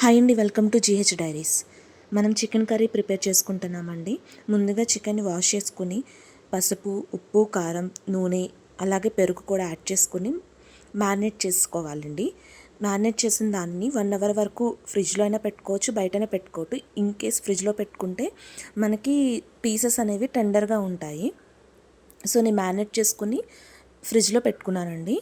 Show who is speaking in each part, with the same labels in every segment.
Speaker 1: Hi అండి, welcome to GH diaries. మనం chicken curry prepare చేసుకుంటున్నామండి. ముందుగా చికెన్ని వాష్ చేసుకుని పసుపు, ఉప్పు, కారం, నూనె అలాగే పెరుగు కూడా యాడ్ చేసుకుని మ్యారినేట్ చేసుకోవాలండి. మ్యారినేట్ చేసిన దాన్ని 1 అవర్ వరకు ఫ్రిడ్జ్లో అయినా పెట్టుకోవచ్చు, బయటనే పెట్టుకోవచ్చు. ఇన్ కేస్ ఫ్రిడ్జ్లో పెట్టుకుంటే మనకి పీసెస్ అనేవి టెండర్గా ఉంటాయి. సో నేను మ్యారినేట్ చేసుకుని ఫ్రిడ్జ్లో పెట్టుకున్నానండి.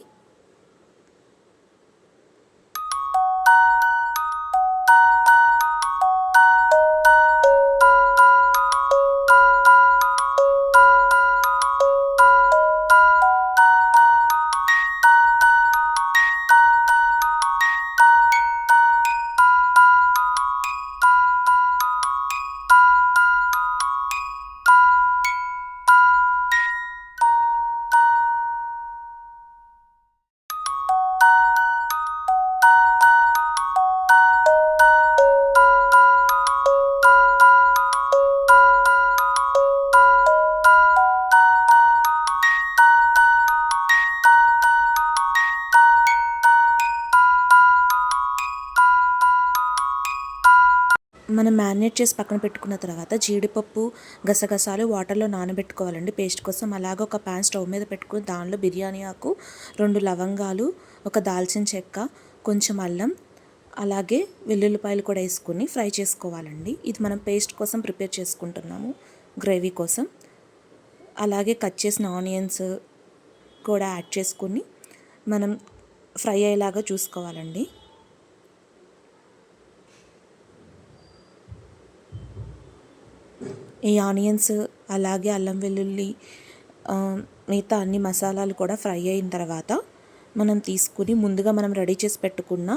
Speaker 1: మనం మ్యారినేట్ చేసి పక్కన పెట్టుకున్న తర్వాత జీడిపప్పు, గసగసాలు వాటర్లో నానబెట్టుకోవాలండి పేస్ట్ కోసం. అలాగే ఒక ప్యాన్ స్టవ్ మీద పెట్టుకుని దానిలో బిర్యానీ ఆకు, 2 లవంగాలు, ఒక దాల్చిన చెక్క, కొంచెం అల్లం, అలాగే వెల్లుల్లిపాయలు కూడా వేసుకుని ఫ్రై చేసుకోవాలండి. ఇది మనం పేస్ట్ కోసం ప్రిపేర్ చేసుకుంటున్నాము, గ్రేవీ కోసం. అలాగే కట్ చేసిన ఆనియన్స్ కూడా యాడ్ చేసుకుని మనం ఫ్రై అయ్యేలాగా చూసుకోవాలండి. ఈ ఆనియన్స్ అలాగే అల్లం వెల్లుల్లి మిగతా అన్ని మసాలాలు కూడా ఫ్రై అయిన తర్వాత మనం తీసుకుని ముందుగా మనం రెడీ చేసి పెట్టుకున్న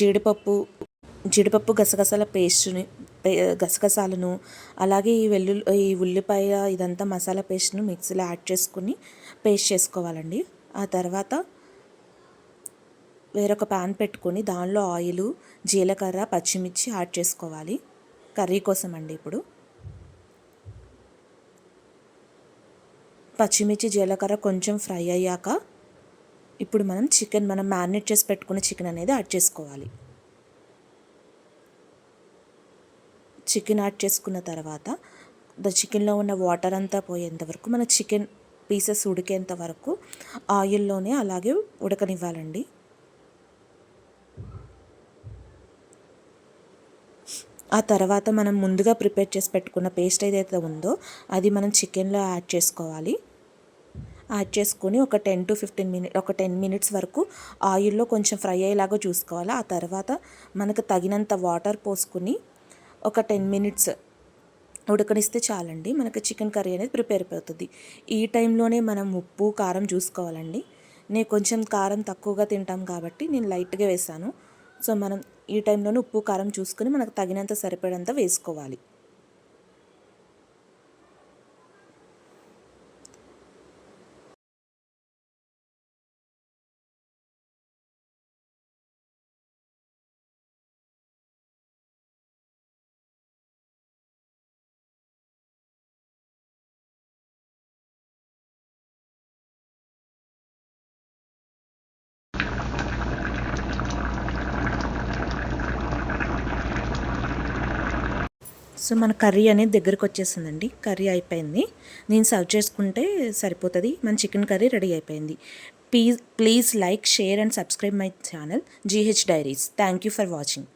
Speaker 1: జీడిపప్పు గసగసాల పేస్ట్ని గసగసాలను అలాగే ఈ ఉల్లిపాయ ఇదంతా మసాలా పేస్ట్ను మిక్సీలో యాడ్ చేసుకుని పేస్ట్ చేసుకోవాలండి. ఆ తర్వాత వేరొక ప్యాన్ పెట్టుకొని దానిలో ఆయిల్, జీలకర్ర, పచ్చిమిర్చి యాడ్ చేసుకోవాలి కర్రీ కోసం అండి. ఇప్పుడు పచ్చిమిర్చి, జీలకర్ర కొంచెం ఫ్రై అయ్యాక ఇప్పుడు మనం మ్యారినేట్ చేసి పెట్టుకున్న చికెన్ అనేది యాడ్ చేసుకోవాలి. చికెన్ యాడ్ చేసుకున్న తర్వాత చికెన్లో ఉన్న వాటర్ అంతా పోయేంత వరకు మన చికెన్ పీసెస్ ఉడికేంత వరకు ఆయిల్లోనే అలాగే ఉడకనివ్వాలండి. ఆ తర్వాత మనం ముందుగా ప్రిపేర్ చేసి పెట్టుకున్న పేస్ట్ ఏదైతే ఉందో అది మనం చికెన్లో యాడ్ చేసుకోవాలి. యాడ్ చేసుకొని ఒక 10 మినిట్స్ వరకు ఆయిల్లో కొంచెం ఫ్రై అయ్యేలాగా చూసుకోవాలి. ఆ తర్వాత మనకు తగినంత వాటర్ పోసుకుని ఒక 10 మినిట్స్ ఉడకనిస్తే చాలండి, మనకి చికెన్ కర్రీ అనేది ప్రిపేర్ అయిపోతుంది. ఈ టైంలోనే మనం ఉప్పు, కారం చూసుకోవాలండి. నేను కొంచెం కారం తక్కువగా తింటాం కాబట్టి నేను లైట్గా వేసాను. సో మనం ఈ టైంలోనే ఉప్పు, కారం చూసుకొని మనకు తగినంత సరిపడంత వేసుకోవాలి. సో మన కర్రీ అనేది దగ్గరకు వచ్చేసిందండి. కర్రీ అయిపోయింది. నేను సర్వ్ చేసుకుంటే సరిపోతుంది. మన చికెన్ కర్రీ రెడీ అయిపోయింది. Please like, share and subscribe my channel GH Diaries. Thank you for watching.